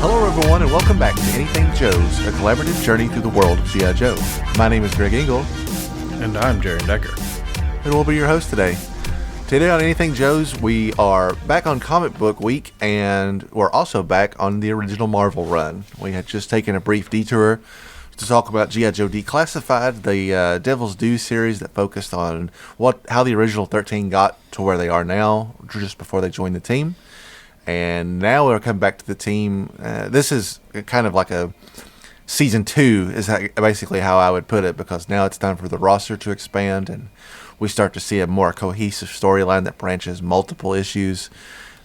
Hello everyone and welcome back to Anything Joe's, a collaborative journey through the world of G.I. Joe. My name is Greg Engel. And I'm Jaren Decker. And we'll be your host today. Today on Anything Joe's, we are back on comic book week, and we're also back on the original Marvel run. We had just taken a brief detour to talk about G.I. Joe Declassified, the Devil's Due series that focused on how the original 13 got to where they are now, just before they joined the team. And now we're coming back to the team. This is kind of like a season 2 is basically how I would put it, because now it's time for the roster to expand and we start to see a more cohesive storyline that branches multiple issues.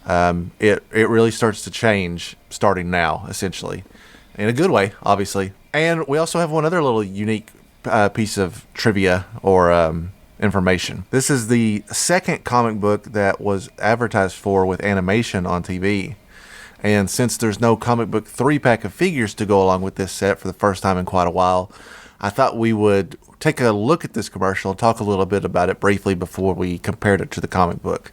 It really starts to change starting now, essentially, in a good way, obviously. And we also have one other little unique piece of trivia or information. This is the second comic book that was advertised for with animation on TV. And since there's no comic book 3-pack of figures to go along with this set for the first time in quite a while, I thought we would take a look at this commercial and talk a little bit about it briefly before we compared it to the comic book.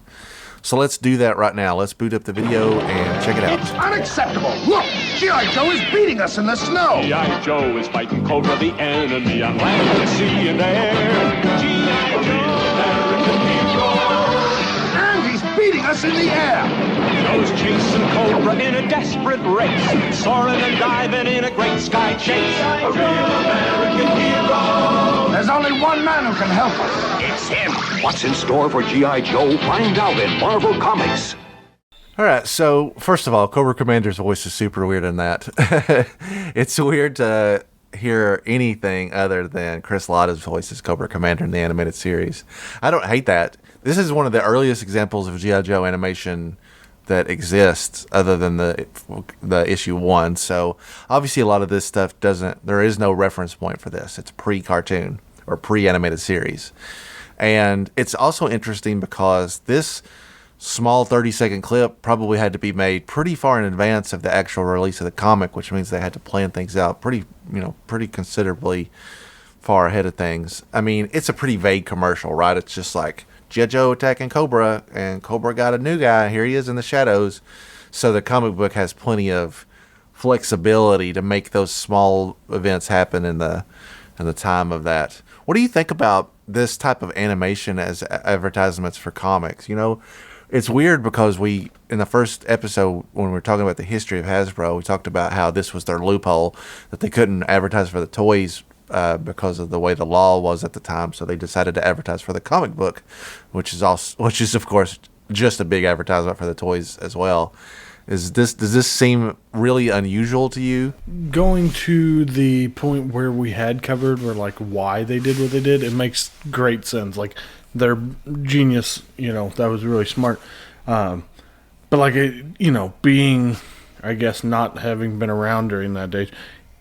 So let's do that right now. Let's boot up the video and check it out. It's unacceptable! Look! G.I. Joe is beating us in the snow! G.I. Joe is fighting Cobra, the enemy, on land, the sea, and air. G.I. Joe, American hero. And he's beating us in the air! Joe's chasing Cobra in a desperate race, soaring and diving in a great sky chase. A real American hero. There's only one man who can help us. It's him. What's in store for G.I. Joe? Find out in Marvel Comics. Alright, so first of all, Cobra Commander's voice is super weird in that. It's weird to hear anything other than Chris Latta's voice as Cobra Commander in the animated series. I don't hate that. This is one of the earliest examples of G.I. Joe animation that exists other than the issue 1. So obviously a lot of this stuff there is no reference point for this. It's pre-cartoon or pre-animated series. And it's also interesting because this small 30-second clip probably had to be made pretty far in advance of the actual release of the comic, which means they had to plan things out pretty considerably far ahead of things. I mean, it's a pretty vague commercial, right? It's just like G.I. Joe attacking Cobra, and Cobra got a new guy. Here he is in the shadows. So the comic book has plenty of flexibility to make those small events happen in the time of that. What do you think about this type of animation as advertisements for comics? You know, it's weird because in the first episode, when we were talking about the history of Hasbro, we talked about how this was their loophole, that they couldn't advertise for the toys because of the way the law was at the time. So they decided to advertise for the comic book, which is of course just a big advertisement for the toys as well. Does this seem really unusual to you? Going to the point where we had covered where like why they did what they did, it makes great sense. Like they're genius, that was really smart. But like being, I guess, not having been around during that age,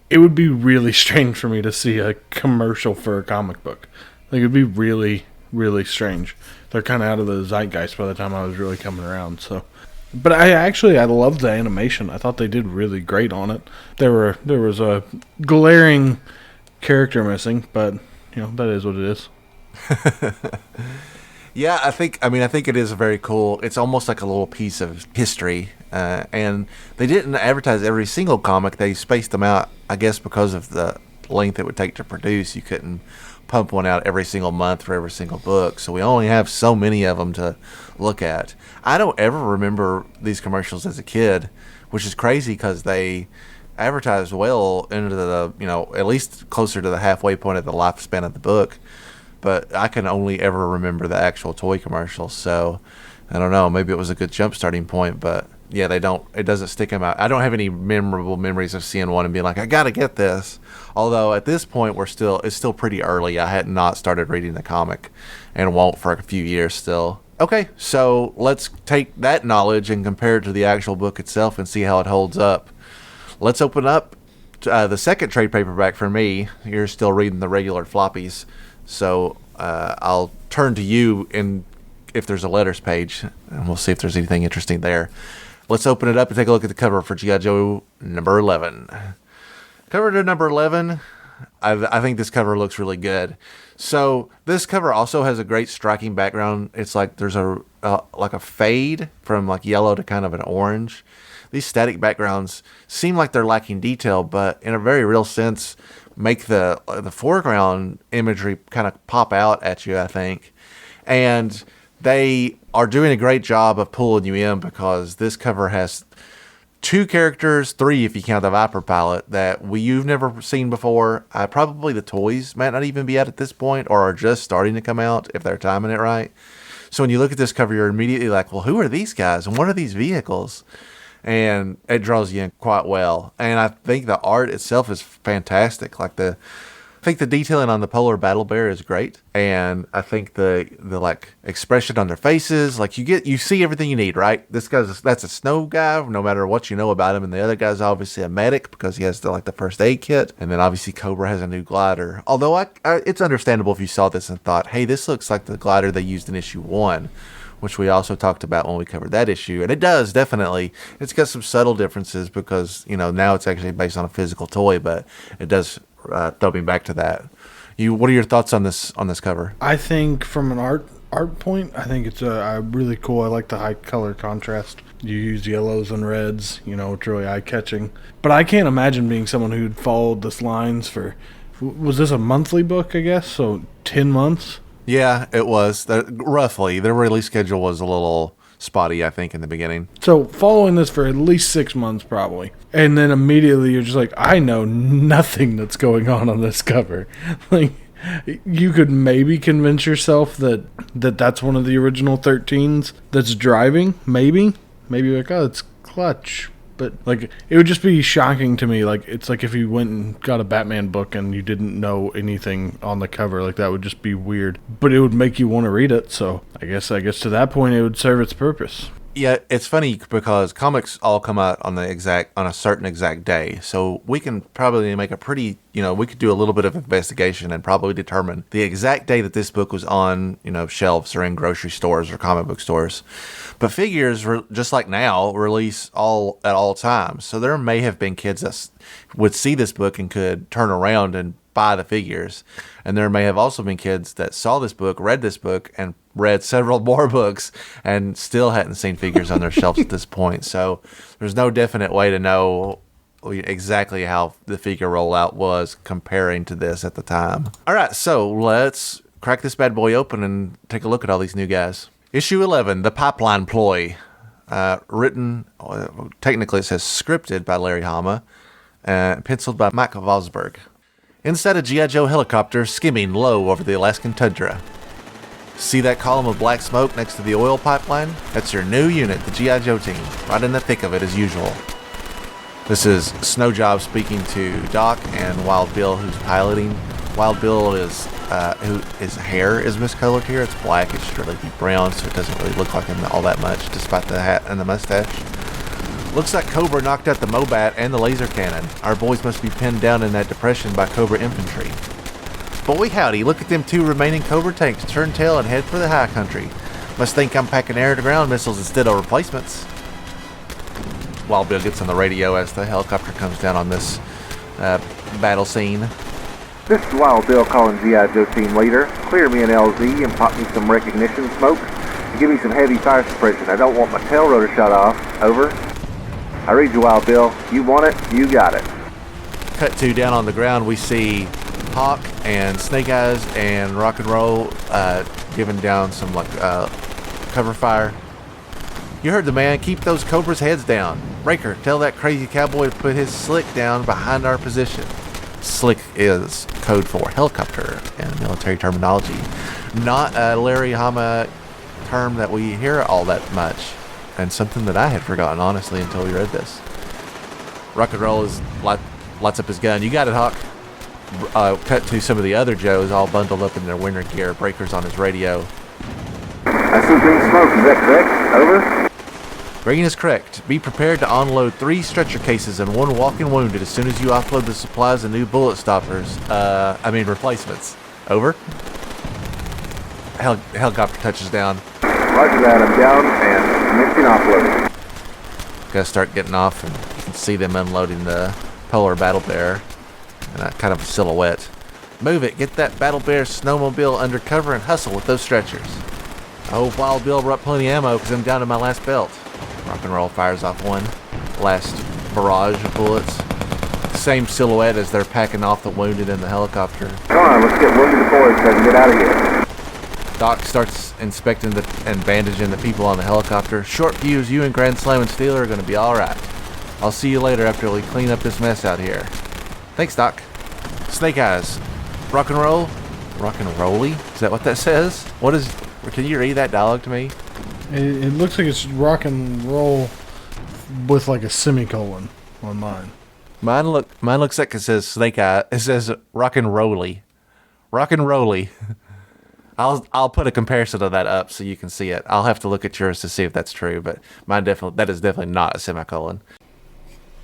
it would be really strange for me to see a commercial for a comic book. Like it'd be really, really strange. They're kind of out of the zeitgeist by the time I was really coming around. So. But I loved the animation. I thought they did really great on it. There was a glaring character missing, but that is what it is. Yeah, I think it is very cool. It's almost like a little piece of history. And they didn't advertise every single comic. They spaced them out, I guess, because of the length it would take to produce. You couldn't pump one out every single month for every single book, so we only have so many of them to look at. I don't ever remember these commercials as a kid, which is crazy because they advertised well into the at least closer to the halfway point of the lifespan of the book, but I can only ever remember the actual toy commercials. So I don't know, maybe it was a good jump starting point, but yeah, it doesn't stick them out. I don't have any memorable memories of seeing one and being like, I gotta get this. Although at this point it's still pretty early. I had not started reading the comic and won't for a few years still. Okay, so let's take that knowledge and compare it to the actual book itself and see how it holds up. Let's open up the second trade paperback for me. You're still reading the regular floppies, so I'll turn to you if there's a letters page, and we'll see if there's anything interesting there. Let's open it up and take a look at the cover for G.I. Joe number 11. Cover to number 11, I think this cover looks really good. So this cover also has a great striking background. It's like there's a like a fade from like yellow to kind of an orange. These static backgrounds seem like they're lacking detail, but in a very real sense, make the foreground imagery kind of pop out at you, I think. And they are doing a great job of pulling you in because this cover has 2 characters, 3 if you count the Viper pilot, that you've never seen before. Probably the toys might not even be out at this point or are just starting to come out if they're timing it right. So when you look at this cover, you're immediately like, well, who are these guys and what are these vehicles? And it draws you in quite well. And I think the art itself is fantastic. Like I think the detailing on the polar battle bear is great, and I think the like expression on their faces, like you see everything you need, right? That's a snow guy, no matter what you know about him, and the other guy's obviously a medic because he has the first aid kit, and then obviously Cobra has a new glider. Although it's understandable if you saw this and thought, hey, this looks like the glider they used in issue 1. Which we also talked about when we covered that issue. And it does, definitely. It's got some subtle differences because, now it's actually based on a physical toy, but it does throw me back to that. What are your thoughts on this cover? I think from an art point, I think it's really cool. I like the high color contrast. You use yellows and reds, it's really eye-catching. But I can't imagine being someone who'd followed this lines for... Was this a monthly book, I guess? So 10 months? Yeah, it was. Roughly. Their release schedule was a little spotty, I think, in the beginning. So following this for at least 6 months, probably. And then immediately you're just like, I know nothing that's going on this cover. Like, you could maybe convince yourself that's one of the original 13s that's driving. Maybe like, oh, it's Clutch. But, like, it would just be shocking to me. Like, it's like if you went and got a Batman book and you didn't know anything on the cover. Like, that would just be weird. But it would make you want to read it. So, I guess to that point, it would serve its purpose. Yeah, it's funny because comics all come out on a certain exact day. So we can probably make a pretty, we could do a little bit of investigation and probably determine the exact day that this book was on, shelves or in grocery stores or comic book stores. But figures, just like now, release at all times. So there may have been kids that would see this book and could turn around and buy the figures. And there may have also been kids that saw this book, read this book, and read several more books and still hadn't seen figures on their shelves at this point. So there's no definite way to know exactly how the figure rollout was comparing to this at the time. All right, so let's crack this bad boy open and take a look at all these new guys. Issue 11, The Pipeline Ploy. Written, technically it says scripted by Larry Hama, penciled by Mike Vosberg. Inside a G.I. Joe helicopter skimming low over the Alaskan tundra. See that column of black smoke next to the oil pipeline? That's your new unit, the G.I. Joe team, right in the thick of it as usual. This is Snowjob speaking to Doc and Wild Bill, who's piloting. Wild Bill his hair is miscolored here. It's black. It should really be brown, so it doesn't really look like him all that much, despite the hat and the mustache. Looks like Cobra knocked out the Mobat and the laser cannon. Our boys must be pinned down in that depression by Cobra infantry. Boy howdy, look at them 2 remaining Cobra tanks turn tail and head for the high country. Must think I'm packing air-to-ground missiles instead of replacements. Wild Bill gets on the radio as the helicopter comes down on this battle scene. This is Wild Bill calling G.I. Joe team leader. Clear me an LZ and pop me some recognition smoke. And give me some heavy fire suppression. I don't want my tail rotor shut off. Over. I read you, Wild Bill. You want it, you got it. Cut to down on the ground, we see Hawk and Snake Eyes and Rock and Roll giving down some cover fire. You heard the man. Keep those Cobra's heads down. Raker, tell that crazy cowboy to put his slick down behind our position. Slick is code for helicopter in military terminology. Not a Larry Hama term that we hear all that much. And something that I had forgotten, honestly, until we read this. Rock and Roll lights up his gun. You got it, Hawk. Cut to some of the other Joes all bundled up in their winter gear. Breaker's on his radio. I see green smoke. Is that correct? Over. Green is correct. Be prepared to unload 3 stretcher cases and 1 walking wounded as soon as you offload the supplies and new bullet stoppers. Replacements. Over. Helicopter touches down. Roger that. I'm down and commencing offloading. Gotta start getting off, and you can see them unloading the Polar Battle Bear. and a kind of a silhouette. Move it. Get that Battle Bear snowmobile under cover and hustle with those stretchers. I hope Wild Bill brought plenty of ammo because I'm down to my last belt. Rock and Roll fires off one. Last barrage of bullets. Same silhouette as they're packing off the wounded in the helicopter. Come on, let's get wounded deployed so I can get out of here. Doc starts inspecting and bandaging the people on the helicopter. Short fuse, you and Grand Slam and Steeler are going to be alright. I'll see you later after we clean up this mess out here. Thanks, Doc. Snake Eyes. Rock and Roll? Rock and Rolly? Is that what that says? What is... Can you read that dialogue to me? It looks like it's rock and roll with like a semicolon on mine. Mine looks like it says Snake Eye. It says Rock and Rolly. Rock and Rolly. I'll put a comparison of that up so you can see it. I'll have to look at yours to see if that's true, but that is definitely not a semicolon.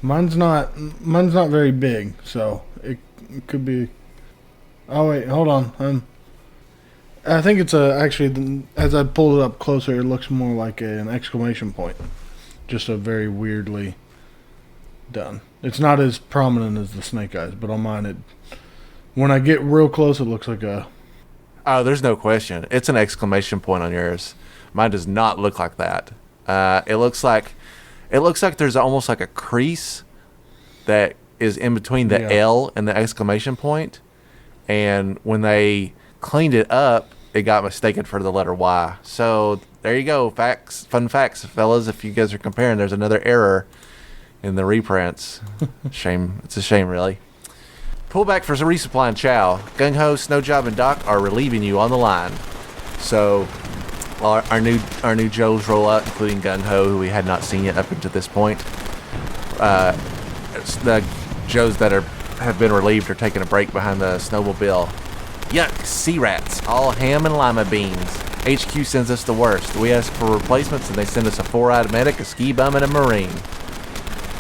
Mine's not very big, so it could be. Oh wait, hold on. I think it's actually, as I pulled it up closer, it looks more like an exclamation point. Just a very weirdly done. It's not as prominent as the Snake Eyes, but on mine, when I get real close, it looks like a... Oh, there's no question. It's an exclamation point on yours. Mine does not look like that. It looks like there's almost like a crease that is in between the L and the exclamation point. And when they cleaned it up, it got mistaken for the letter Y. So there you go. Fun facts, fellas. If you guys are comparing, there's another error in the reprints. Shame. It's a shame, really. Pull back for some resupply and chow. Gung Ho, Snowjob, and Doc are relieving you on the line. So our new Joes roll out, including Gung Ho, who we had not seen yet up until this point. The Joes that have been relieved are taking a break behind the snowmobile. Yuck, sea rats, all ham and lima beans. HQ sends us the worst. We ask for replacements and they send us a 4-eyed medic, a ski bum, and a marine.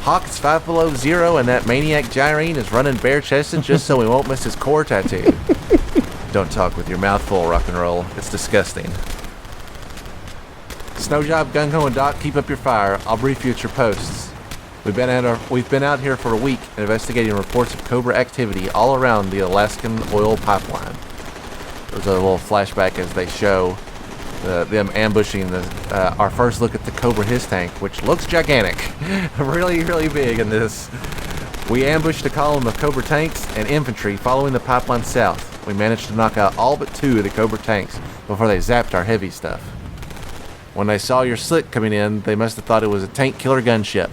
Hawk is 5 below 0 and that maniac Jaren is running bare-chested just so we won't miss his core tattoo. Don't talk with your mouth full, Rock and Roll. It's disgusting. Snowjob, Gung Ho, and Doc, keep up your fire. I'll brief you at your posts. We've been out here for a week investigating reports of Cobra activity all around the Alaskan oil pipeline. There's a little flashback as they show them ambushing our first look at the Cobra HISS tank, which looks gigantic. Really, really big in this. We ambushed a column of Cobra tanks and infantry following the pipeline south. We managed to knock out all but 2 of the Cobra tanks before they zapped our heavy stuff. When they saw your slick coming in, they must have thought it was a tank killer gunship.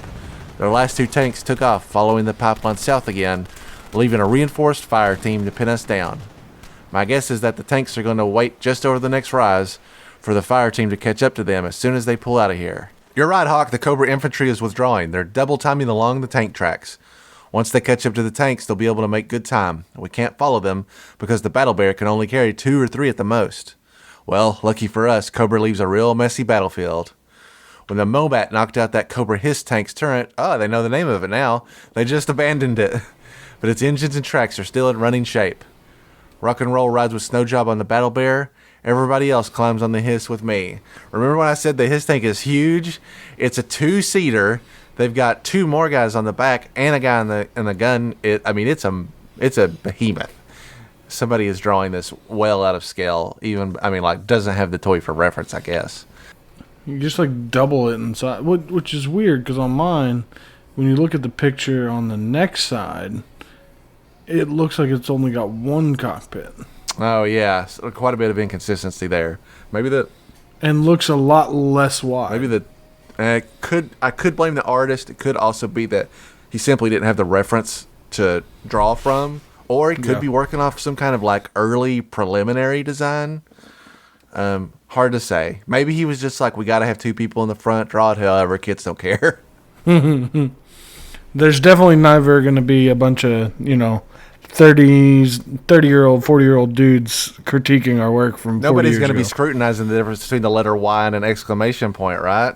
Their last 2 tanks took off following the pipeline south again, leaving a reinforced fire team to pin us down. My guess is that the tanks are going to wait just over the next rise for the fire team to catch up to them as soon as they pull out of here. You're right, Hawk. The Cobra infantry is withdrawing. They're double timing along the tank tracks. Once they catch up to the tanks, they'll be able to make good time. We can't follow them because the Battle Bear can only carry 2 or 3 at the most. Well, lucky for us, Cobra leaves a real messy battlefield. When the Mobat knocked out that Cobra HISS tank's turret, they know the name of it now. They just abandoned it. But its engines and tracks are still in running shape. Rock and Roll rides with Snowjob on the Battle Bear. Everybody else climbs on the HISS with me. Remember when I said the HISS tank is huge? It's a 2-seater. They've got 2 more guys on the back and a guy in the gun. It's a behemoth. Somebody is drawing this well out of scale. Doesn't have the toy for reference, I guess. You just double it inside, which is weird because on mine, when you look at the picture on the next side, it looks like it's only got 1 cockpit. Oh yeah, so quite a bit of inconsistency there. And looks a lot less wide. Maybe I could blame the artist. It could also be that he simply didn't have the reference to draw from, or he could be working off some kind of early preliminary design. Hard to say. Maybe he was just we got to have 2 people in the front, draw it however, kids don't care. There's definitely never going to be a bunch of, 30-year-old, 40-year-old dudes critiquing our work from 40 years ago. Nobody's going to be scrutinizing the difference between the letter Y and an exclamation point, right?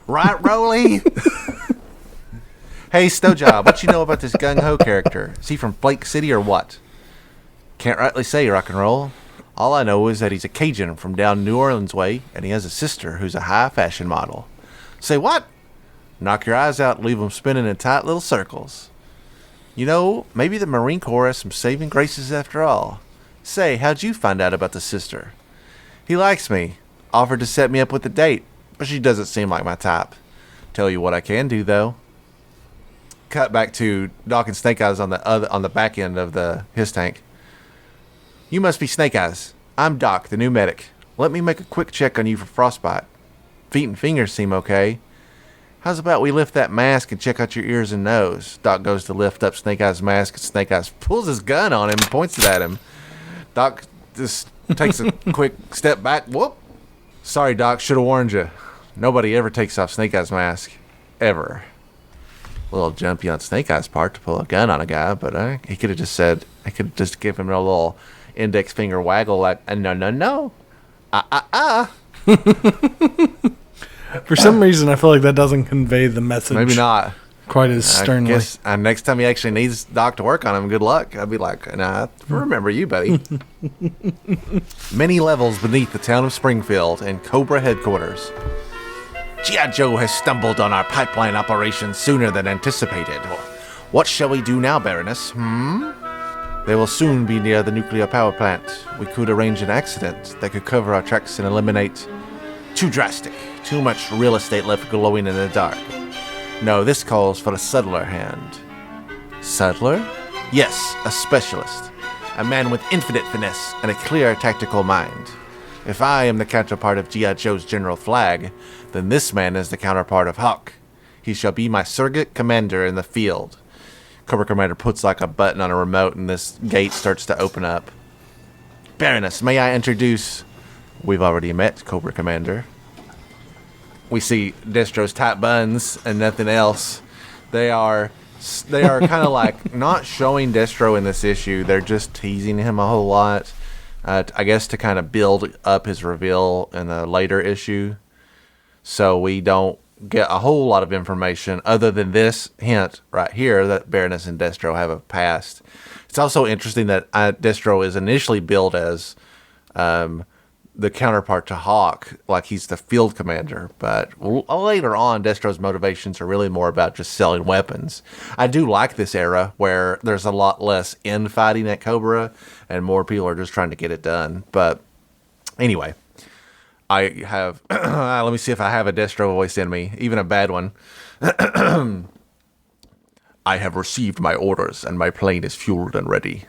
Right, Rolly? Hey, Snowjob, what you know about this Gung Ho character? Is he from Flake City or what? Can't rightly say, Rock and Roll. All I know is that he's a Cajun from down New Orleans way, and he has a sister who's a high fashion model. Say what? Knock your eyes out and leave them spinning in tight little circles. You know, maybe the Marine Corps has some saving graces after all. Say, how'd you find out about the sister? He likes me. Offered to set me up with a date, but she doesn't seem like my type. Tell you what I can do, though. Cut back to Doc and Snake Eyes on the back end of his tank. You must be Snake Eyes. I'm Doc, the new medic. Let me make a quick check on you for frostbite. Feet and fingers seem okay. How's about we lift that mask and check out your ears and nose? Doc goes to lift up Snake Eyes' mask, and Snake Eyes pulls his gun on him and points it at him. Doc just takes a quick step back. Whoop. Sorry, Doc. Should have warned you. Nobody ever takes off Snake Eyes' mask. Ever. A little jumpy on Snake Eyes' part to pull a gun on a guy, but he could have just said, I could just give him a little index finger waggle like, no. For some reason, I feel like that doesn't convey the message. Maybe not. Quite as sternly. I guess next time he actually needs Doc to work on him, good luck. I'd be like, nah, I remember you, buddy. Many levels beneath the town of Springfield and Cobra headquarters. G.I. Joe has stumbled on our pipeline operation sooner than anticipated. What shall we do now, Baroness? They will soon be near the nuclear power plant. We could arrange an accident that could cover our tracks and eliminate... Too drastic. Too much real estate left glowing in the dark. No, this calls for a subtler hand. Subtler? Yes, a specialist. A man with infinite finesse and a clear tactical mind. If I am the counterpart of G.I. Joe's General Flag, then this man is the counterpart of Hawk. He shall be my surrogate commander in the field. Cobra Commander puts like a button on a remote and this gate starts to open up. Baroness, may I introduce... We've already met, Cobra Commander. We see Destro's tight buns and nothing else. They are kind of like not showing Destro in this issue. They're just teasing him a whole lot. I guess to kind of build up his reveal in a later issue. So we don't get a whole lot of information other than this hint right here that Baroness and Destro have a past. It's also interesting that Destro is initially billed as the counterpart to Hawk, like he's the field commander. But later on, Destro's motivations are really more about just selling weapons. I do like this era where there's a lot less infighting at Cobra and more people are just trying to get it done. But anyway, I have... let me see if I have a Destro voice in me, even a bad one. I have received my orders and my plane is fueled and ready.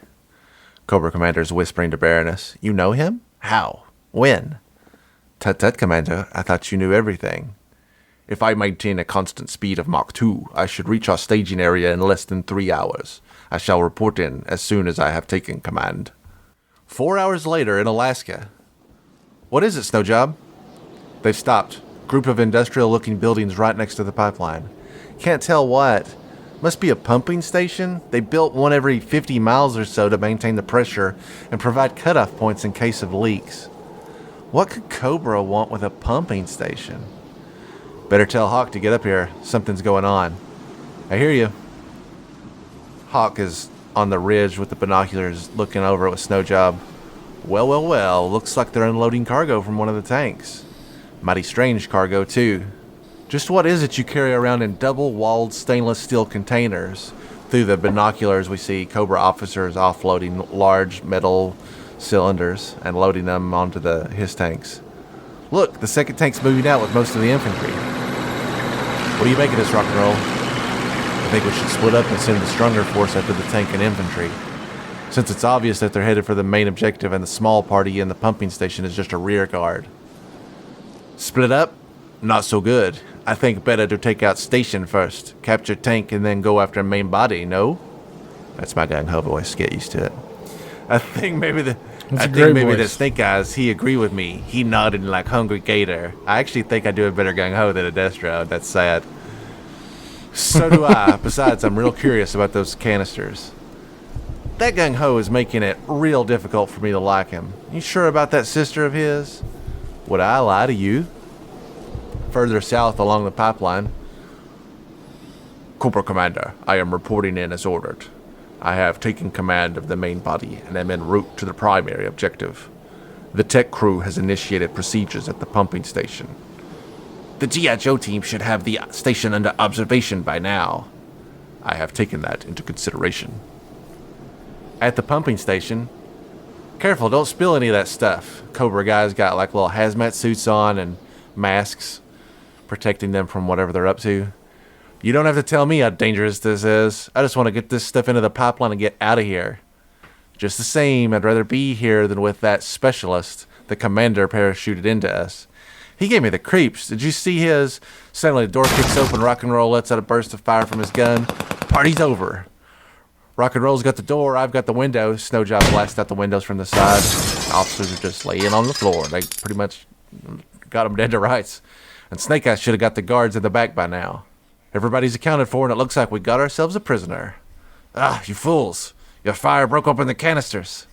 Cobra Commander is whispering to Baroness. You know him? How? When? Tut, Commander. I thought you knew everything. If I maintain a constant speed of Mach 2, I should reach our staging area in less than 3 hours. I shall report in as soon as I have taken command. 4 hours later in Alaska. What is it, Snowjob? They've stopped. Group of industrial-looking buildings right next to the pipeline. Can't tell what. Must be a pumping station. They built one every 50 miles or so to maintain the pressure and provide cutoff points in case of leaks. What could Cobra want with a pumping station? Better tell Hawk to get up here. Something's going on. I hear you. Hawk is on the ridge with the binoculars looking over it with Snowjob. Well. Looks like they're unloading cargo from one of the tanks. Mighty strange cargo, too. Just what is it you carry around in double-walled stainless steel containers? Through the binoculars, we see Cobra officers offloading large metal cylinders and loading them onto his tanks. Look, the second tank's moving out with most of the infantry. What do you make of this, rock and roll? I think we should split up and send the stronger force after the tank and infantry. Since it's obvious that they're headed for the main objective and the small party in the pumping station is just a rear guard. Split up? Not so good. I think better to take out station first, capture tank, and then go after main body, no? That's my gung-ho voice. Get used to it. I think maybe the Snake Eyes, he agreed with me. He nodded like hungry gator. I actually think I do a better gung-ho than a Destro. That's sad. So do I. Besides, I'm real curious about those canisters. That gung-ho is making it real difficult for me to like him. You sure about that sister of his? Would I lie to you? Further south along the pipeline. Cobra Commander, I am reporting in as ordered. I have taken command of the main body and am en route to the primary objective. The tech crew has initiated procedures at the pumping station. The G.I. Joe team should have the station under observation by now. I have taken that into consideration. At the pumping station, careful, don't spill any of that stuff. Cobra guys got like little hazmat suits on and masks protecting them from whatever they're up to. You don't have to tell me how dangerous this is. I just want to get this stuff into the pipeline and get out of here. Just the same, I'd rather be here than with that specialist the commander parachuted into us. He gave me the creeps. Did you see his? Suddenly the door kicks open, Rock and Roll lets out a burst of fire from his gun. Party's over. Rock and Roll's got the door, I've got the window. Snowjob blasts out the windows from the side. Officers are just laying on the floor. They pretty much got them dead to rights. And Snake Eyes should have got the guards in the back by now. Everybody's accounted for, and it looks like we got ourselves a prisoner. Ah, you fools. Your fire broke open the canisters.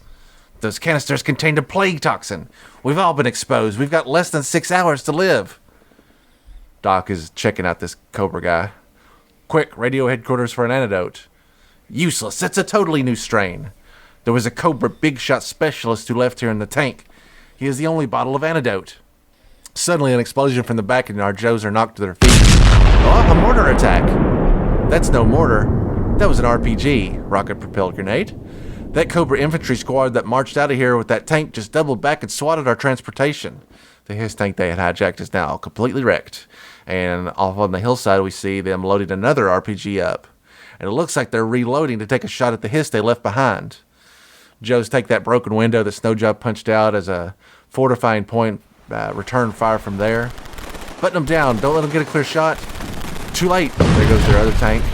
Those canisters contained a plague toxin. We've all been exposed. We've got less than 6 hours to live. Doc is checking out this Cobra guy. Quick, radio headquarters for an antidote. Useless. It's a totally new strain. There was a Cobra big shot specialist who left here in the tank. He is the only bottle of antidote. Suddenly, an explosion from the back, and our Joes are knocked to their feet. Oh, a mortar attack. That's no mortar. That was an RPG, rocket-propelled grenade. That Cobra infantry squad that marched out of here with that tank just doubled back and swatted our transportation. The HISS tank they had hijacked is now completely wrecked. And off on the hillside, we see them loading another RPG up. And it looks like they're reloading to take a shot at the HISS they left behind. Joes take that broken window that Snowjob punched out as a fortifying point, return fire from there. Button them down, don't let them get a clear shot. Too late. There goes their other tank.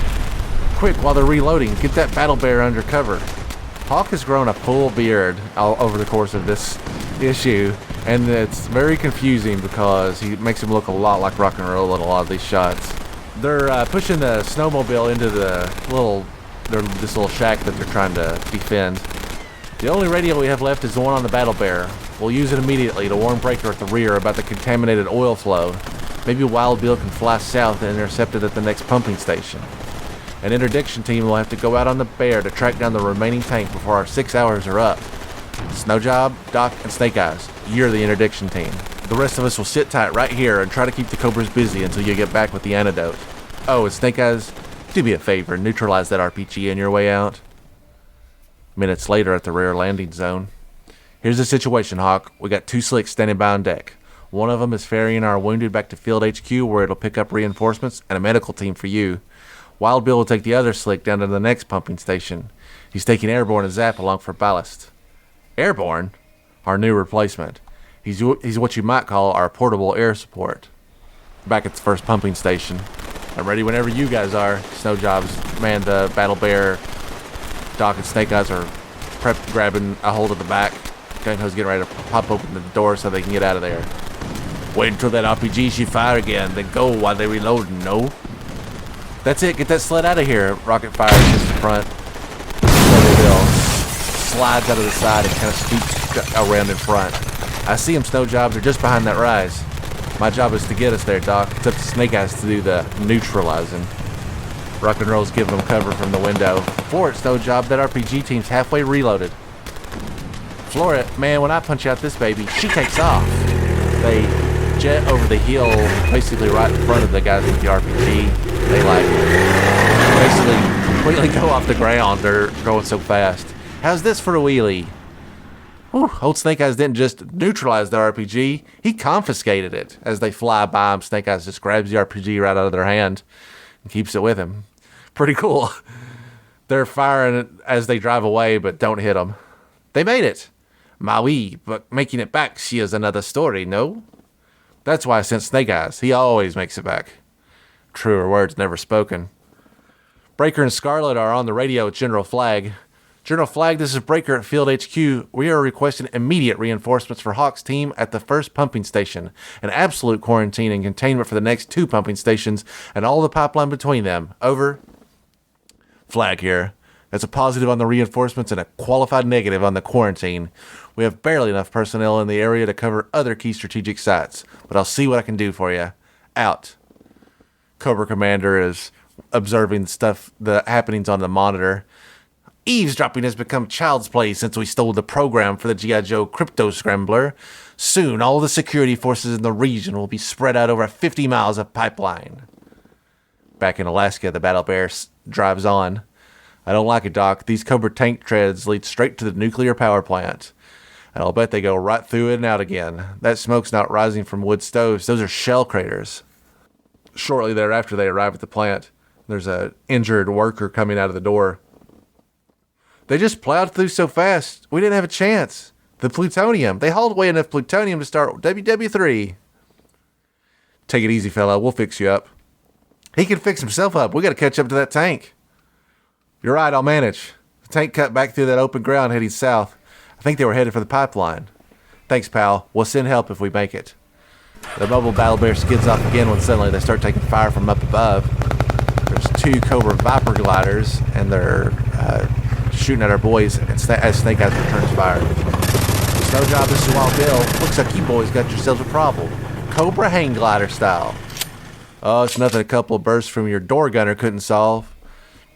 Quick, while they're reloading, get that battle bear under cover. Hawk has grown a full beard over the course of this issue, and it's very confusing because he makes him look a lot like Rock and Roll in a lot of these shots. They're pushing the snowmobile into this little shack that they're trying to defend. The only radio we have left is the one on the battle bear. We'll use it immediately to warn Breaker at the rear about the contaminated oil flow. Maybe Wild Bill can fly south and intercept it at the next pumping station. An interdiction team will have to go out on the bear to track down the remaining tank before our 6 hours are up. Snowjob, Doc, and Snake Eyes, you're the interdiction team. The rest of us will sit tight right here and try to keep the Cobras busy until you get back with the antidote. Oh, and Snake Eyes, do me a favor and neutralize that RPG on your way out. Minutes later at the rear landing zone. Here's the situation, Hawk. We got 2 slicks standing by on deck. One of them is ferrying our wounded back to Field HQ where it'll pick up reinforcements and a medical team for you. Wild Bill will take the other slick down to the next pumping station. He's taking Airborne and Zap along for ballast. Airborne? Our new replacement. He's what you might call our portable air support. Back at the first pumping station. I'm ready whenever you guys are. Snowjob's manned the Battle Bear. Doc and Snake Eyes are grabbing a hold of the back. Gung-Ho's getting ready to pop open the door so they can get out of there. Wait until that RPG should fire again, then go while they reload, no? That's it, get that sled out of here. Rocket fires hits the front. Snowmobile slides out of the side and kind of scoops around in front. I see them, Snowjob, they're just behind that rise. My job is to get us there, Doc. It's up to Snake Eyes to do the neutralizing. Rock and Roll's giving them cover from the window. Floor it, Snowjob, that RPG team's halfway reloaded. Floor it, man, when I punch out this baby, she takes off. They jet over the hill, basically right in front of the guys with the RPG. They basically completely go off the ground. They're going so fast. How's this for a wheelie? Whew, old Snake Eyes didn't just neutralize the RPG, he confiscated it. As they fly by him, Snake Eyes just grabs the RPG right out of their hand and keeps it with him. Pretty cool. They're firing as they drive away, but don't hit them. They made it. Maui, but making it back, she is another story, no? That's why I sent Snake Eyes. He always makes it back. Truer words never spoken. Breaker and Scarlet are on the radio with General Flag. General Flag, this is Breaker at Field HQ. We are requesting immediate reinforcements for Hawk's team at the first pumping station, and absolute quarantine and containment for the next 2 pumping stations and all the pipeline between them. Over. Flag here. That's a positive on the reinforcements and a qualified negative on the quarantine. We have barely enough personnel in the area to cover other key strategic sites, but I'll see what I can do for you. Out. Cobra Commander is observing the happenings on the monitor. Eavesdropping has become child's play since we stole the program for the G.I. Joe Crypto Scrambler. Soon, all the security forces in the region will be spread out over 50 miles of pipeline. Back in Alaska, the Battle Bear drives on. I don't like it, Doc. These Cobra tank treads lead straight to the nuclear power plant. And I'll bet they go right through it and out again. That smoke's not rising from wood stoves. Those are shell craters. Shortly thereafter, they arrive at the plant. There's an injured worker coming out of the door. They just plowed through so fast, we didn't have a chance. The plutonium. They hauled away enough plutonium to start WW3. Take it easy, fella. We'll fix you up. He can fix himself up. We got to catch up to that tank. You're right, I'll manage. The tank cut back through that open ground heading south. I think they were headed for the pipeline. Thanks, pal. We'll send help if we make it. The mobile battle bear skids off again when suddenly they start taking fire from up above. There's 2 Cobra Viper gliders, and they're shooting at our boys as Snake Eyes returns fire. It's no job, this is Wild Bill. Looks like you boys got yourselves a problem. Cobra hang glider style. Oh, it's nothing a couple of bursts from your door gunner couldn't solve.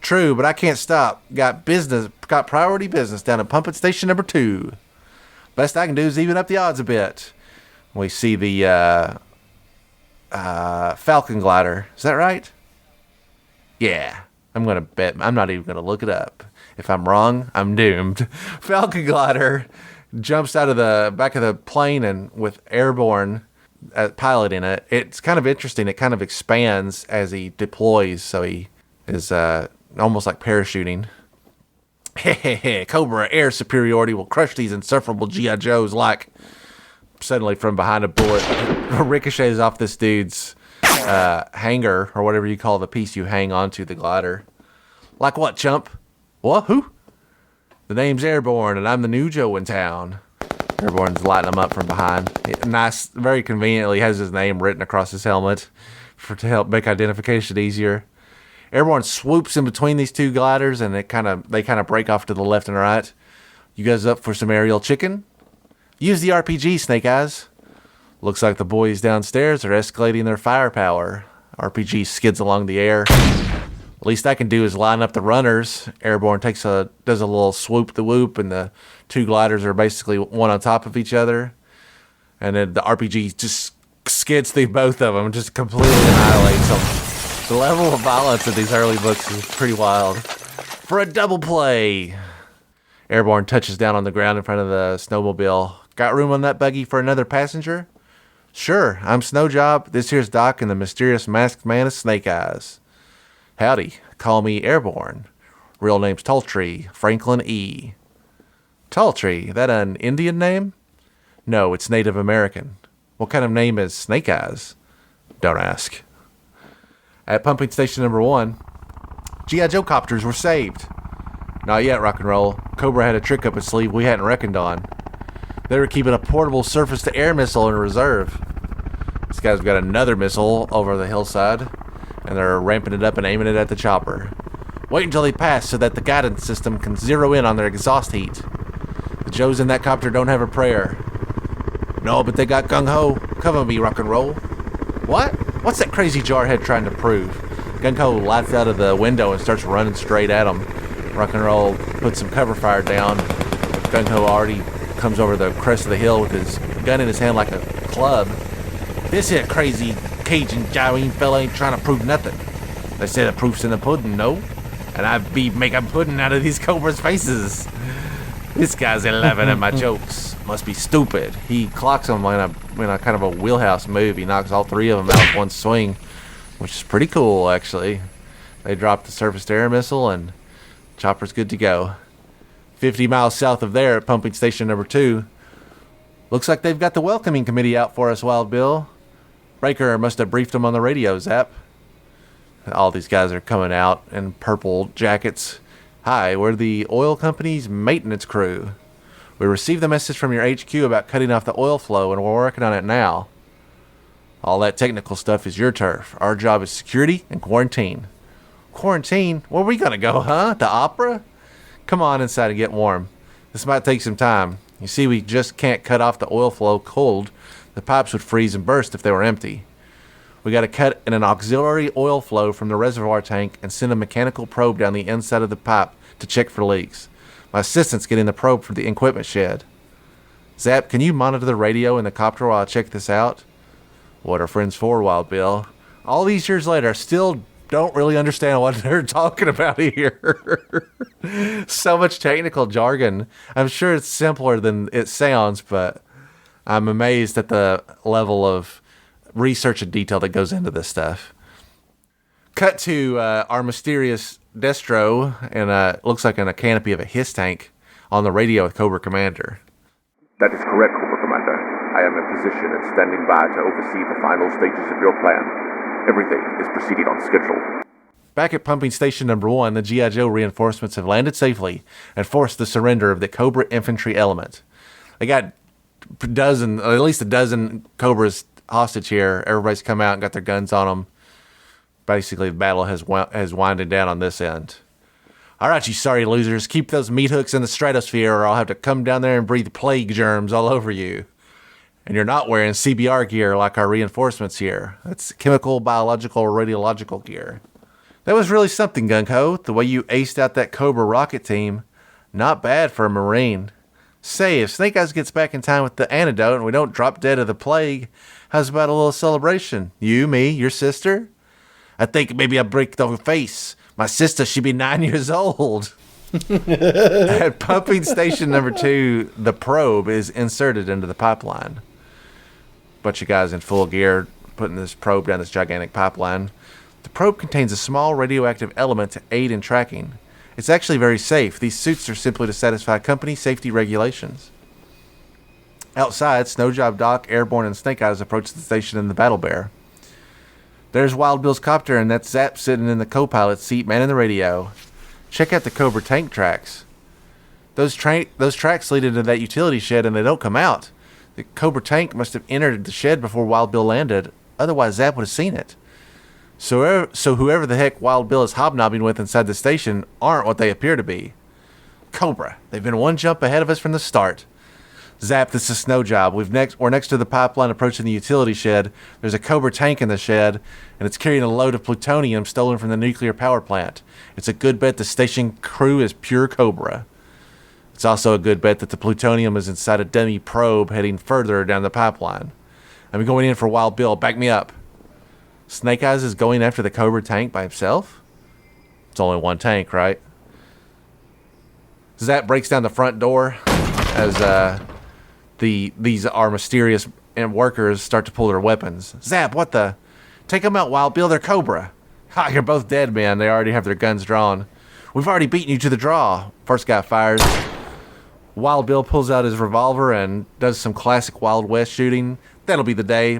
True, but I can't stop. Got priority business down at pumping station number 2. Best I can do is even up the odds a bit. We see the Falcon glider. Is that right? Yeah. I'm going to bet. I'm not even going to look it up. If I'm wrong, I'm doomed. Falcon glider jumps out of the back of the plane and with Airborne pilot in it. It's kind of interesting. It kind of expands as he deploys, so he is almost like parachuting. Cobra air superiority will crush these insufferable G.I. Joes like... Suddenly from behind a bullet ricochets off this dude's hanger, or whatever you call the piece you hang onto the glider. Like what, chump? What? Who? The name's Airborne, and I'm the new Joe in town. Airborne's lighting him up from behind. Nice, very conveniently has his name written across his helmet to help make identification easier. Airborne swoops in between these 2 gliders, and they kind of break off to the left and right. You guys up for some aerial chicken? Use the RPG, Snake Eyes. Looks like the boys downstairs are escalating their firepower. RPG skids along the air. Least I can do is line up the runners. Airborne does a little swoop the whoop, and the 2 gliders are basically one on top of each other. And then the RPG just skids through both of them, just completely annihilates them. The level of violence in these early books is pretty wild. For a double play, Airborne touches down on the ground in front of the snowmobile. Got room on that buggy for another passenger? Sure, I'm Snowjob. This here's Doc and the mysterious masked man is Snake Eyes. Howdy, call me Airborne. Real name's Talltree, Franklin E. Talltree, that an Indian name? No, it's Native American. What kind of name is Snake Eyes? Don't ask. At pumping station number 1, G.I. Joe copters were saved. Not yet, rock and roll. Cobra had a trick up its sleeve we hadn't reckoned on. They were keeping a portable surface-to-air missile in reserve. These guys got another missile over the hillside, and they're ramping it up and aiming it at the chopper. Wait until they pass so that the guidance system can zero in on their exhaust heat. The Joes in that copter don't have a prayer. No, but they got gung-ho. Cover me, rock and roll. What? What's that crazy jarhead trying to prove? Gung-ho lights out of the window and starts running straight at him. Rock and roll puts some cover fire down. Gung-ho already comes over the crest of the hill with his gun in his hand like a club. This here crazy Cajun Jaren fella ain't trying to prove nothing. They say the proof's in the pudding, no? And I be making pudding out of these Cobra's faces. This guy's 11 at my jokes. Must be stupid. He clocks them in a kind of a wheelhouse move. He knocks all 3 of them out with one swing, which is pretty cool, actually. They drop the surface-to-air missile, and chopper's good to go. 50 miles south of there at pumping station number 2. Looks like they've got the welcoming committee out for us, Wild Bill. Breaker must have briefed them on the radio, Zap. All these guys are coming out in purple jackets. Hi, we're the oil company's maintenance crew. We received the message from your HQ about cutting off the oil flow, and we're working on it now. All that technical stuff is your turf. Our job is security and quarantine. Quarantine? Where are we gonna go, huh? The opera? Come on inside and get warm. This might take some time. You see, we just can't cut off the oil flow cold. The pipes would freeze and burst if they were empty. We got to cut in an auxiliary oil flow from the reservoir tank and send a mechanical probe down the inside of the pipe to check for leaks. My assistant's getting the probe from the equipment shed. Zap, can you monitor the radio in the copter while I check this out? What are friends for, Wild Bill? All these years later, I still don't really understand what they're talking about here. So much technical jargon. I'm sure it's simpler than it sounds, but I'm amazed at the level of research and detail that goes into this stuff. Cut to our mysterious Destro, and looks like in a canopy of a hiss tank on the radio with Cobra Commander. That is correct, Cobra Commander. I am in position and standing by to oversee the final stages of your plan. Everything is proceeding on schedule. Back at pumping station number 1, the G.I. Joe reinforcements have landed safely and forced the surrender of the Cobra infantry element. They got at least a dozen Cobras hostage here. Everybody's come out and got their guns on them. Basically, the battle has winded down on this end. All right, you sorry losers, keep those meat hooks in the stratosphere or I'll have to come down there and breathe plague germs all over you. And you're not wearing CBR gear like our reinforcements here. That's chemical, biological, or radiological gear. That was really something, Gunko. The way you aced out that Cobra rocket team. Not bad for a Marine. Say, if Snake Eyes gets back in time with the antidote and we don't drop dead of the plague, how's about a little celebration? You, me, your sister? I think maybe I'll break the face. My sister should be 9 years old. At pumping station number 2, the probe is inserted into the pipeline. Bunch of guys in full gear putting this probe down this gigantic pipeline. The probe contains a small radioactive element to aid in tracking. It's actually very safe. These suits are simply to satisfy company safety regulations. Outside, Snowjob Doc, Airborne, and Snake Eyes approach the station in the Battle Bear. There's Wild Bill's copter, and that's Zap sitting in the co-pilot's seat, manning the radio. Check out the Cobra tank tracks. Those tracks lead into that utility shed, and they don't come out. The Cobra tank must have entered the shed before Wild Bill landed. Otherwise, Zap would have seen it. So whoever the heck Wild Bill is hobnobbing with inside the station aren't what they appear to be. Cobra, they've been one jump ahead of us from the start. Zap, this is Snowjob. We're next to the pipeline approaching the utility shed. There's a Cobra tank in the shed, and it's carrying a load of plutonium stolen from the nuclear power plant. It's a good bet the station crew is pure Cobra. It's also a good bet that the plutonium is inside a dummy probe heading further down the pipeline. I'm going in for Wild Bill. Back me up. Snake Eyes is going after the Cobra tank by himself? It's only one tank, right? Zap breaks down the front door as these are mysterious workers start to pull their weapons. Zap, what the? Take them out, Wild Bill. They're Cobra. Ha, you're both dead, man. They already have their guns drawn. We've already beaten you to the draw. First guy fires. Wild Bill pulls out his revolver and does some classic Wild West shooting. That'll be the day.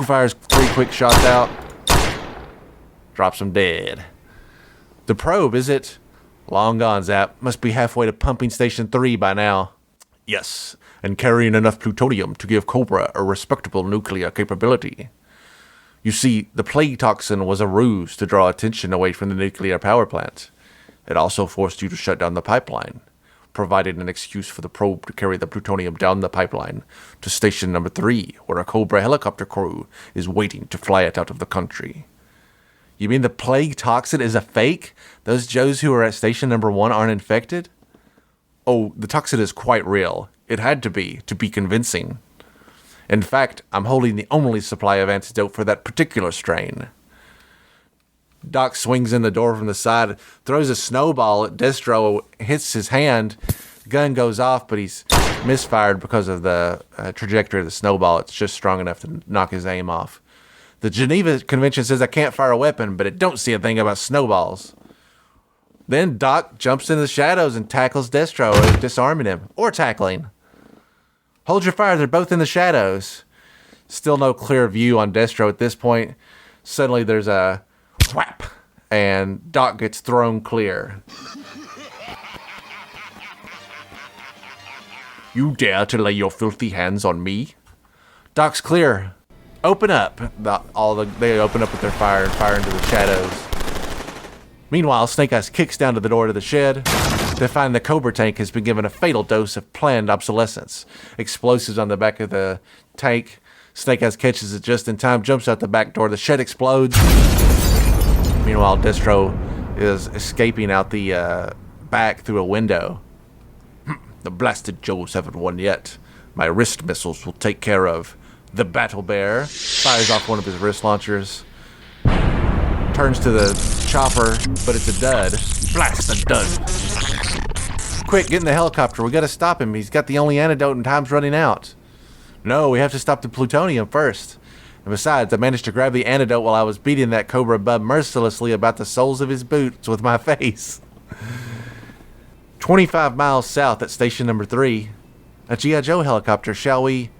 Fires 3 quick shots out. Drops him dead. The probe, is it? Long gone, Zap. Must be halfway to pumping station 3 by now. Yes, and carrying enough plutonium to give Cobra a respectable nuclear capability. You see, the plague toxin was a ruse to draw attention away from the nuclear power plant. It also forced you to shut down the pipeline, provided an excuse for the probe to carry the plutonium down the pipeline to station number 3, where a Cobra helicopter crew is waiting to fly it out of the country. You mean the plague toxin is a fake? Those Joes who are at station number 1 aren't infected? Oh, the toxin is quite real. It had to be convincing. In fact, I'm holding the only supply of antidote for that particular strain. Doc swings in the door from the side, throws a snowball at Destro, hits his hand. Gun goes off, but he's misfired because of the trajectory of the snowball. It's just strong enough to knock his aim off. The Geneva Convention says I can't fire a weapon, but it don't see a thing about snowballs. Then Doc jumps into the shadows and tackles Destro, disarming him, or tackling. Hold your fire, they're both in the shadows. Still no clear view on Destro at this point. Suddenly there's a whap, and Doc gets thrown clear. You dare to lay your filthy hands on me? Doc's clear. Open up. They open up with their fire and fire into the shadows. Meanwhile, Snake Eyes kicks down to the door to the shed to find the Cobra tank has been given a fatal dose of planned obsolescence. Explosives on the back of the tank. Snake Eyes catches it just in time, jumps out the back door. The shed explodes. Meanwhile, Destro is escaping out the back through a window. The blasted Joes haven't won yet. My wrist missiles will take care of. The Battle Bear fires off one of his wrist launchers, turns to the chopper, but it's a dud. Blast the dud. Quick, get in the helicopter. We got to stop him. He's got the only antidote and time's running out. No, we have to stop the plutonium first. And besides, I managed to grab the antidote while I was beating that Cobra bub mercilessly about the soles of his boots with my face. 25 miles south at station number 3. A G.I. Joe helicopter, shall we?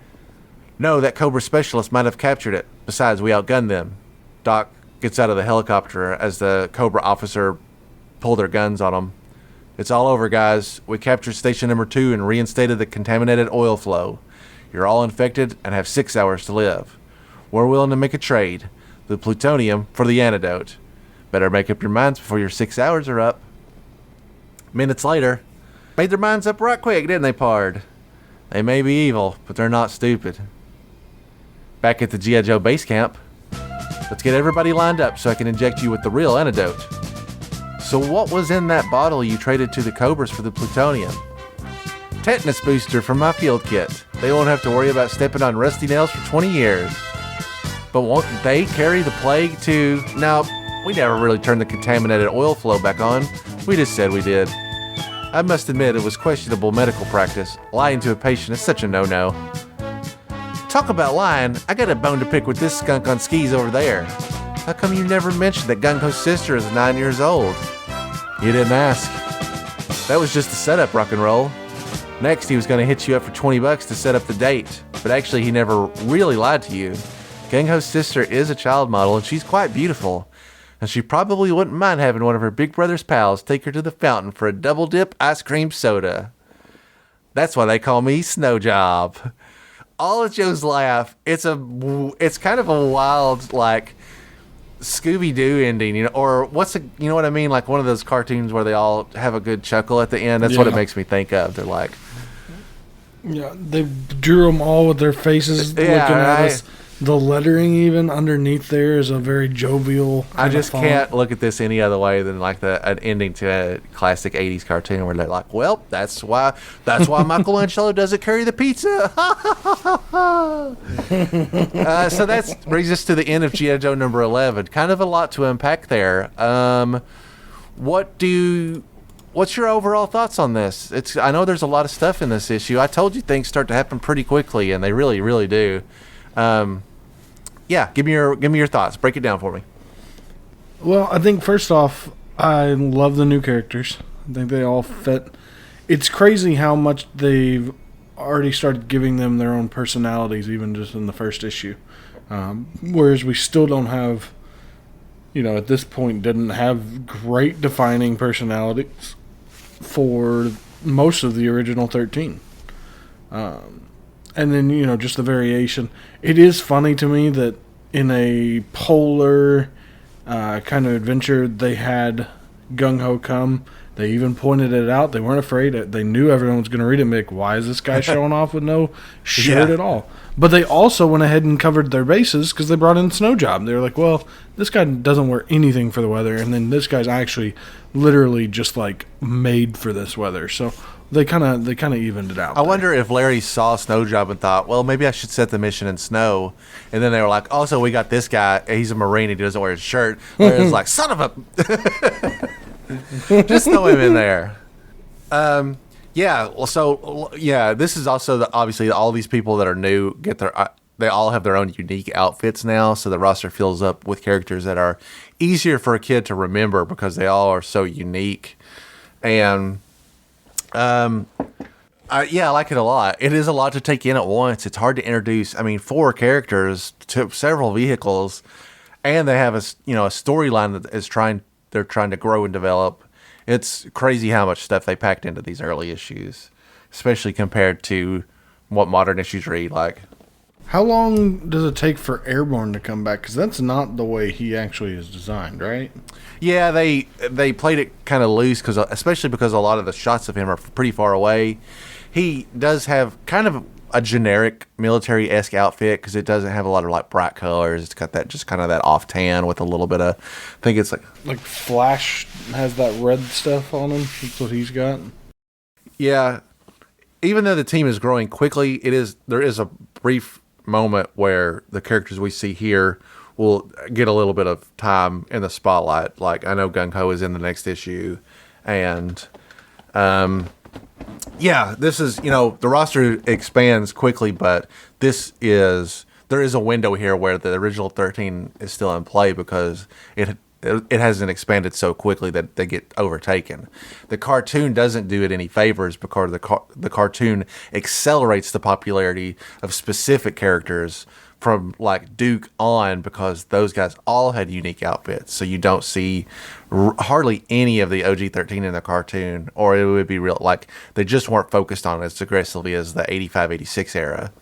No, that Cobra specialist might have captured it. Besides, we outgunned them. Doc gets out of the helicopter as the Cobra officer pull their guns on him. It's all over, guys. We captured station number 2 and reinstated the contaminated oil flow. You're all infected and have 6 hours to live. We're willing to make a trade. The plutonium for the antidote. Better make up your minds before your 6 hours are up. Minutes later, made their minds up right quick, didn't they, Pard? They may be evil, but they're not stupid. Back at the G.I. Joe base camp, let's get everybody lined up so I can inject you with the real antidote. So what was in that bottle you traded to the Cobras for the plutonium? Tetanus booster from my field kit. They won't have to worry about stepping on rusty nails for 20 years. But won't they carry the plague too? No, we never really turned the contaminated oil flow back on. We just said we did. I must admit it was questionable medical practice. Lying to a patient is such a no-no. Talk about lying, I got a bone to pick with this skunk on skis over there. How come you never mentioned that Gung Ho's sister is 9 years old? You didn't ask. That was just a setup, rock and roll. Next, he was going to hit you up for $20 to set up the date, but actually he never really lied to you. Gung Ho's sister is a child model, and she's quite beautiful. And she probably wouldn't mind having one of her big brother's pals take her to the fountain for a double dip ice cream soda. That's why they call me Snow Job. All of Joe's laugh. It's kind of a wild, like, Scooby-Doo ending, you know, or you know what I mean? Like one of those cartoons where they all have a good chuckle at the end. That's what it makes me think of. They're like, yeah, they drew them all with their faces looking at us. The lettering even underneath there is a very jovial. I just can't look at this any other way than like an ending to a classic '80s cartoon where they're like, "Well, that's why Michelangelo doesn't carry the pizza." So that brings us to the end of G.I. Joe number 11. Kind of a lot to unpack there. What's your overall thoughts on this? I know there's a lot of stuff in this issue. I told you things start to happen pretty quickly, and they really, really do. Yeah, give me your thoughts. Break it down for me. Well, I think first off, I love the new characters. I think they all fit. It's crazy how much they've already started giving them their own personalities, even just in the first issue. Whereas we still don't have, at this point, didn't have great defining personalities for most of the original 13. And then, just the variation. It is funny to me that in a polar kind of adventure, they had Gung Ho come. They even pointed it out. They weren't afraid. They knew everyone was going to read it and be like, why is this guy showing off with no shirt at all? But they also went ahead and covered their bases because they brought in Snow Job. They were like, well, this guy doesn't wear anything for the weather. And then this guy's actually literally just like made for this weather. So they kind of evened it out. I wonder if Larry saw Snow Job and thought, well, maybe I should set the mission in snow. And then they were like, also, we got this guy. He's a Marine. He doesn't wear his shirt. Larry's like, son of a... Just throw him in there. This is also obviously all these people that are new they all have their own unique outfits now. So the roster fills up with characters that are easier for a kid to remember because they all are so unique. And... I like it a lot. It is a lot to take in at once. It's hard to introduce, 4 characters to several vehicles, and they have a storyline that they're trying to grow and develop. It's crazy how much stuff they packed into these early issues, especially compared to what modern issues read like. How long does it take for Airborne to come back? Because that's not the way he actually is designed, right? Yeah, they played it kind of loose, especially because a lot of the shots of him are pretty far away. He does have kind of a generic military-esque outfit because it doesn't have a lot of like bright colors. It's got that just kind of that off tan with a little bit of, I think it's like Flash has that red stuff on him. That's what he's got. Yeah, even though the team is growing quickly, there is a brief moment where the characters we see here will get a little bit of time in the spotlight. Like, I know Gung Ho is in the next issue, and yeah, this is, the roster expands quickly, but there is a window here where the original 13 is still in play because it hasn't expanded so quickly that they get overtaken. The cartoon doesn't do it any favors because the cartoon accelerates the popularity of specific characters from like Duke on, because those guys all had unique outfits. So you don't see hardly any of the OG-13 in the cartoon, or it would be real like they just weren't focused on it as aggressively as the 85-86 era.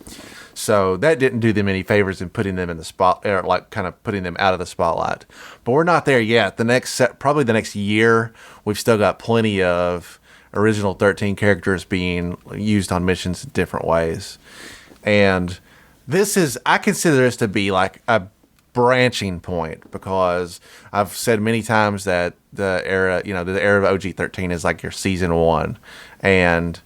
So that didn't do them any favors in putting them in the spot, or like kind of putting them out of the spotlight. But we're not there yet. Probably the next year, we've still got plenty of original 13 characters being used on missions in different ways. And I consider this to be like a branching point, because I've said many times that the era of OG-13 is like your season 1. And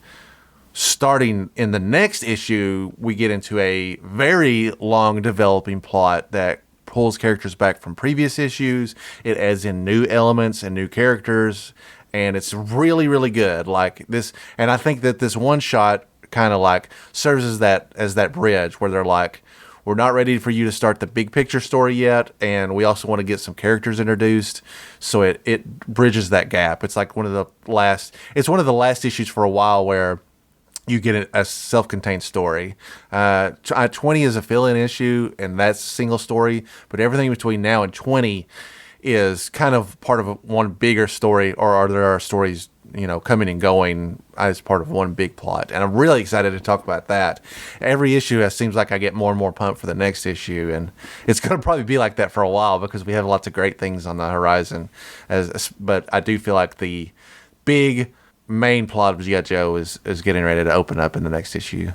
starting in the next issue, we get into a very long developing plot that pulls characters back from previous issues. It adds in new elements and new characters, and it's really, really good. Like this, and I think that this one shot kind of like serves as that bridge where they're like, we're not ready for you to start the big picture story yet, and we also want to get some characters introduced. So it bridges that gap. It's like one of the last issues for a while where you get a self-contained story. 20 is a fill-in issue, and that's a single story, but everything between now and 20 is kind of part of one bigger story, or there are stories, coming and going as part of one big plot. And I'm really excited to talk about that. Every issue, it seems like I get more and more pumped for the next issue, and it's going to probably be like that for a while because we have lots of great things on the horizon. But I do feel like the big main plot of G.I. Joe is getting ready to open up in the next issue.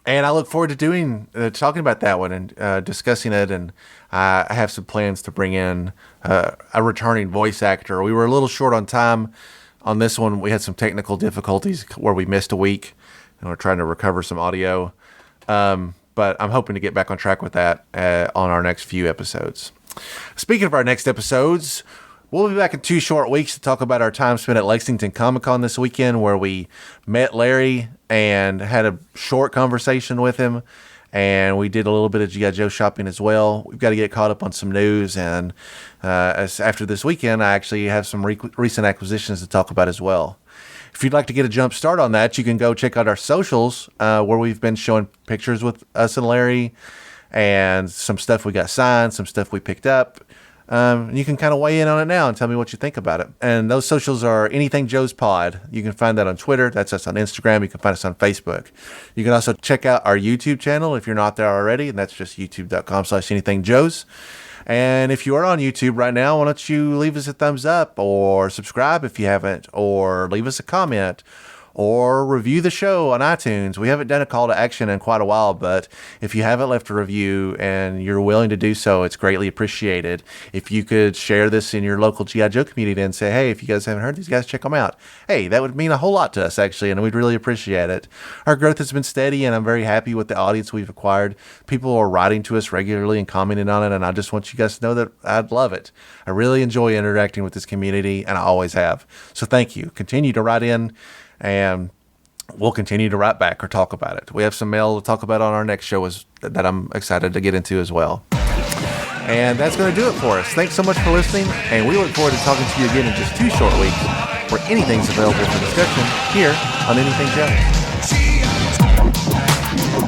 And I look forward to talking about that one and discussing it. And I have some plans to bring in a returning voice actor. We were a little short on time on this one. We had some technical difficulties where we missed a week, and we're trying to recover some audio. But I'm hoping to get back on track with that on our next few episodes. Speaking of our next episodes, we'll be back in 2 short weeks to talk about our time spent at Lexington Comic-Con this weekend, where we met Larry and had a short conversation with him, and we did a little bit of G.I. Joe shopping as well. We've got to get caught up on some news, and after this weekend, I actually have some recent acquisitions to talk about as well. If you'd like to get a jump start on that, you can go check out our socials, where we've been showing pictures with us and Larry, and some stuff we got signed, some stuff we picked up. You can kind of weigh in on it now and tell me what you think about it. And those socials are Anything Joe's Pod. You can find that on Twitter. That's us on Instagram. You can find us on Facebook. You can also check out our YouTube channel if you're not there already, and that's just youtube.com/anythingjoes. And if you are on YouTube right now, why don't you leave us a thumbs up, or subscribe if you haven't, or leave us a comment, or review the show on iTunes. We haven't done a call to action in quite a while, but if you haven't left a review and you're willing to do so, it's greatly appreciated. If you could share this in your local G.I. Joe community and say, hey, if you guys haven't heard these guys, check them out. Hey, that would mean a whole lot to us, actually, and we'd really appreciate it. Our growth has been steady, and I'm very happy with the audience we've acquired. People are writing to us regularly and commenting on it, and I just want you guys to know that I'd love it. I really enjoy interacting with this community, and I always have. So thank you. Continue to write in, and we'll continue to write back or talk about it. We have some mail to talk about on our next show that I'm excited to get into as well. And that's going to do it for us. Thanks so much for listening, and we look forward to talking to you again in just 2 short weeks, where anything's available for discussion here on Anything Joe.